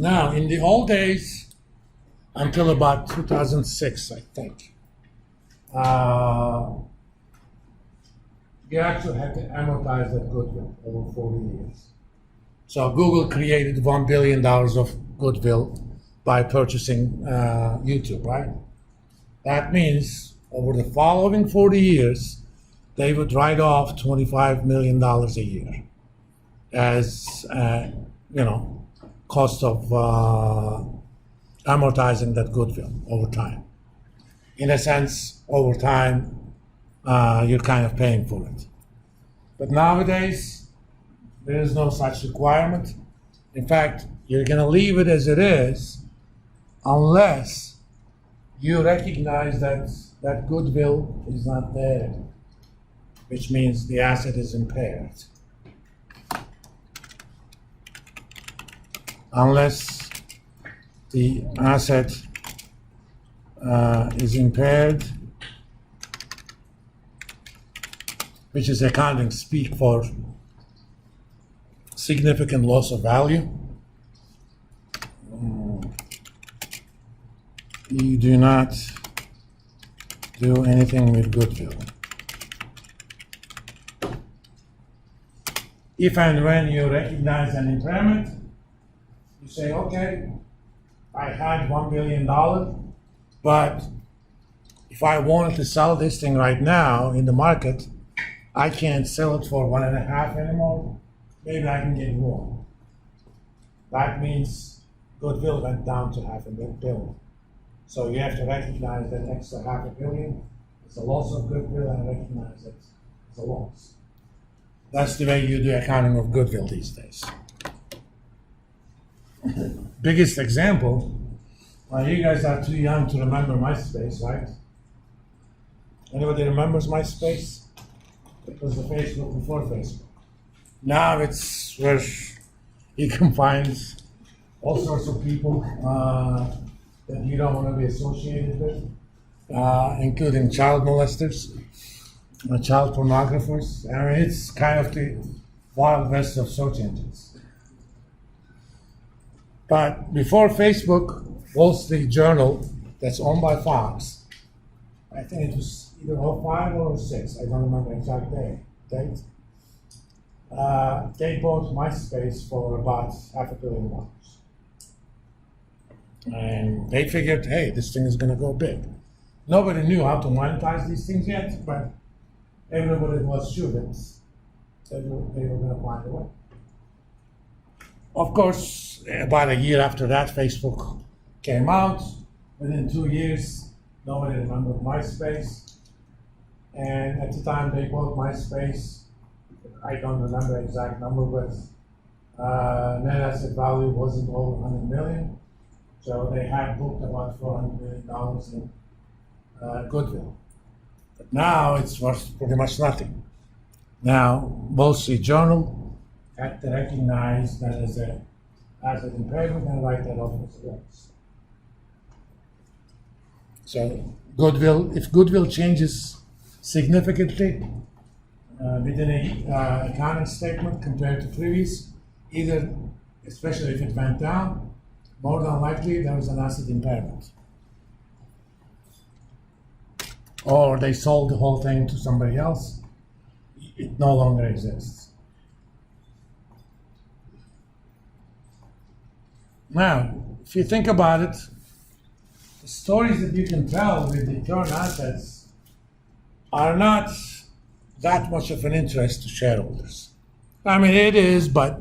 Now, in the old days, until about 2006, I think, you actually had to amortize that goodwill over 40 years. So Google created $1 billion of goodwill by purchasing YouTube, right? That means over the following 40 years, they would write off $25 million a year as, cost of amortizing that goodwill over time. In a sense, over time, you're kind of paying for it. But nowadays, there is no such requirement. In fact, you're going to leave it as it is unless you recognize that that goodwill is not there, which means the asset is impaired. Unless the asset is impaired, which is accounting speak for significant loss of value. You do not do anything with goodwill. If and when you recognize an impairment, you say, okay, I had $1 billion, but if I wanted to sell this thing right now in the market, I can't sell it for 1.5 anymore. Maybe I can get more. That means goodwill went down to $500 million. So you have to recognize that extra $500 million is a loss of goodwill and recognize it as a loss. That's the way you do accounting of goodwill these days. Biggest example, well, you guys are too young to remember MySpace, right? Anybody remembers MySpace? It was the Facebook before Facebook. Now it's where you can find all sorts of people that you don't want to be associated with, including child molesters, child pornographers. I mean, it's kind of the wild west of search engines. But before Facebook, Wall Street Journal, that's owned by Fox, I think it was either 05 or 06, I don't remember the exact date. They bought MySpace for about $500 million. And they figured, hey, this thing is going to go big. Nobody knew how to monetize these things yet, but everybody was sure that they were going to find a way. Of course, about a year after that, Facebook came out. Within 2 years, nobody remembered MySpace. And at the time they bought MySpace, I don't remember the exact number, but net asset value wasn't over 100 million. So they had booked about $400 million in goodwill. But now it's worth pretty much nothing. Now, Wall Street Journal had to recognize that as an asset impairment and write that off as a loss. So goodwill, if goodwill changes significantly within an accounting statement compared to previous, either, especially if it went down, more than likely there was an asset impairment. Or they sold the whole thing to somebody else, it no longer exists. Now, if you think about it, the stories that you can tell with the current assets are not that much of an interest to shareholders. I mean, it is, but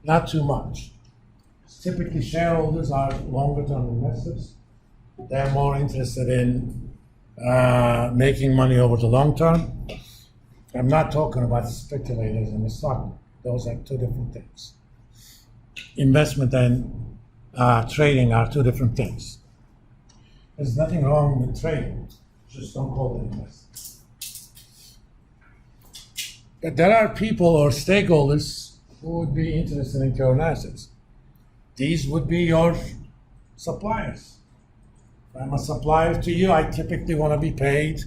not too much. Typically, shareholders are longer-term investors. They're more interested in making money over the long term. I'm not talking about speculators in the stock. Those are two different things. Investment and trading are two different things. There's nothing wrong with trading. Just don't call it investment. But there are people or stakeholders who would be interested in current assets. These would be your suppliers. If I'm a supplier to you, I typically want to be paid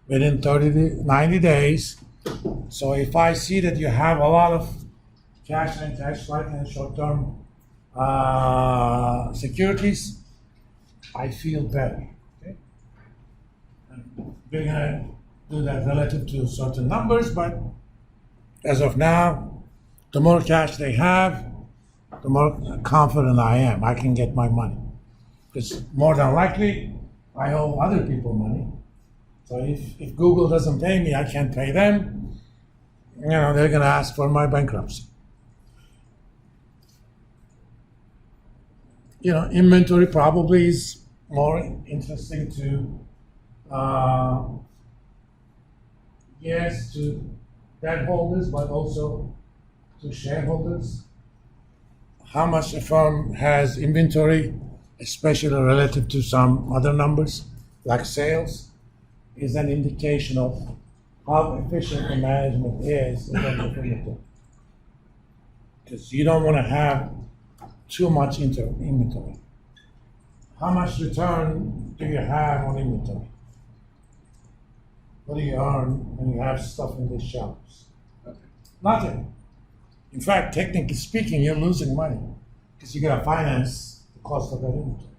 within 30 to 90 days. So if I see that you have a lot of cash and cash like and short-term securities, I feel better. Okay? And we're gonna do that relative to certain numbers, but as of now, the more cash they have, the more confident I am I can get my money. Because more than likely, I owe other people money. So if Google doesn't pay me, I can't pay them. They're going to ask for my bankruptcy. Inventory probably is more interesting to, yes, to debt holders, but also to shareholders. How much a firm has inventory, especially relative to some other numbers, like sales, is an indication of how efficient the management is in terms of inventory. Because you don't want to have too much inventory. How much return do you have on inventory? What do you earn when you have stuff in the shelves? Nothing. In fact, technically speaking, you're losing money because you got to finance the cost of that inventory.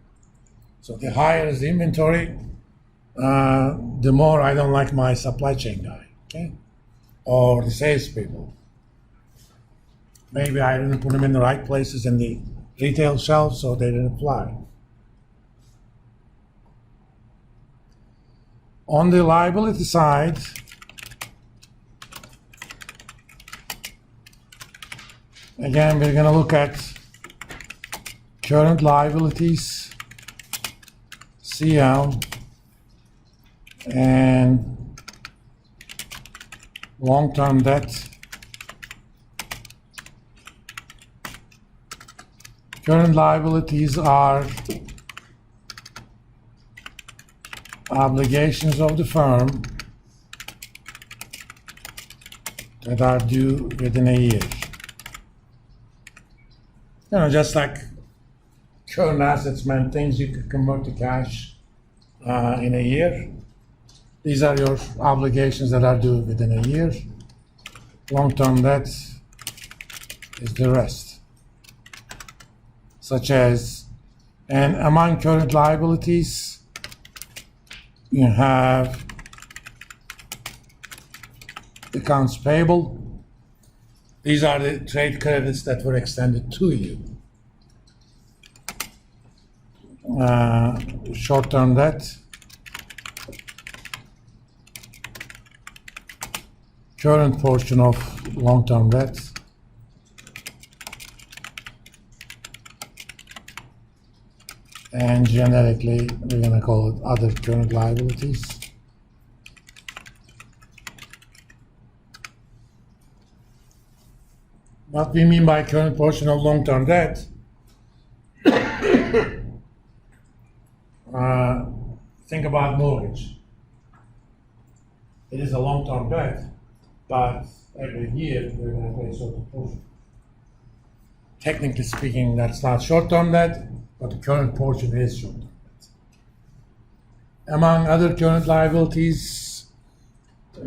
So the higher is the inventory, the more I don't like my supply chain guy, okay? Or the salespeople. Maybe I didn't put them in the right places in the retail shelf, so they didn't fly. On the liability side, again, we're going to look at current liabilities, CL, and long-term debt. Current liabilities are obligations of the firm that are due within a year. Just like current assets meant things you could convert to cash in a year. These are your obligations that are due within a year. Long-term debt is the rest. Such as, and among current liabilities, you have accounts payable. These are the trade credits that were extended to you. Short-term debt, current portion of long-term debt, and generically we're going to call it other current liabilities. What we mean by current portion of long-term debt, think about mortgage. It is a long-term debt, but every year we're going to pay a certain portion. Technically speaking, that's not short-term debt, but the current portion is short-term debt. Among other current liabilities,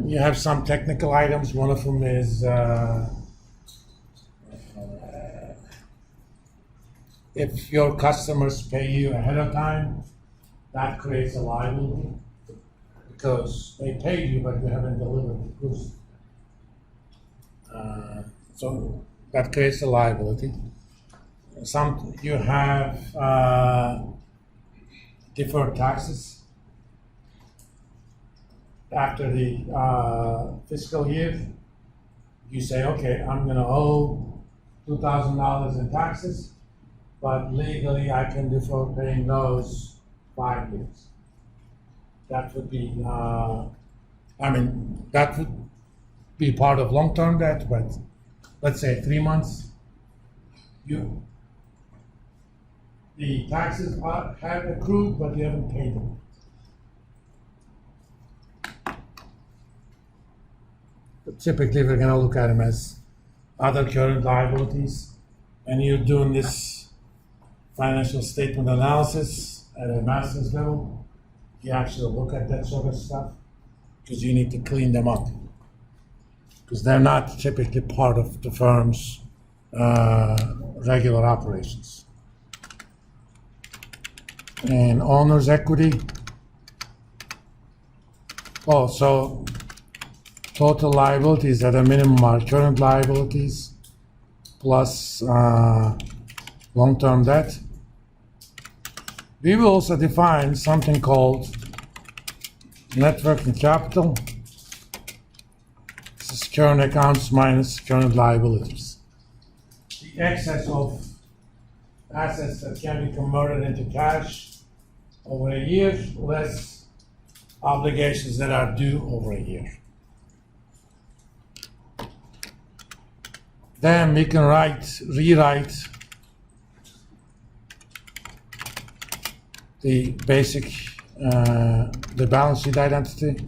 you have some technical items. One of them is if your customers pay you ahead of time, that creates a liability because they paid you but you haven't delivered the goods. So that creates a liability. You have deferred taxes after the fiscal year. You say, okay, I'm going to owe $2,000 in taxes, but legally I can defer paying those 5 years. That would be, that would be part of long-term debt, but let's say 3 months, the taxes have accrued, but you haven't paid them. But typically, we're going to look at them as other current liabilities, and you're doing this financial statement analysis at a master's level. You actually look at that sort of stuff because you need to clean them up because they're not typically part of the firm's regular operations. And owner's equity. Oh, so total liabilities at a minimum are current liabilities plus long-term debt. We will also define something called net working capital. This is current accounts minus current liabilities. The excess of assets that can be converted into cash over a year, less obligations that are due over a year. Then we can rewrite the basic, the balance sheet identity.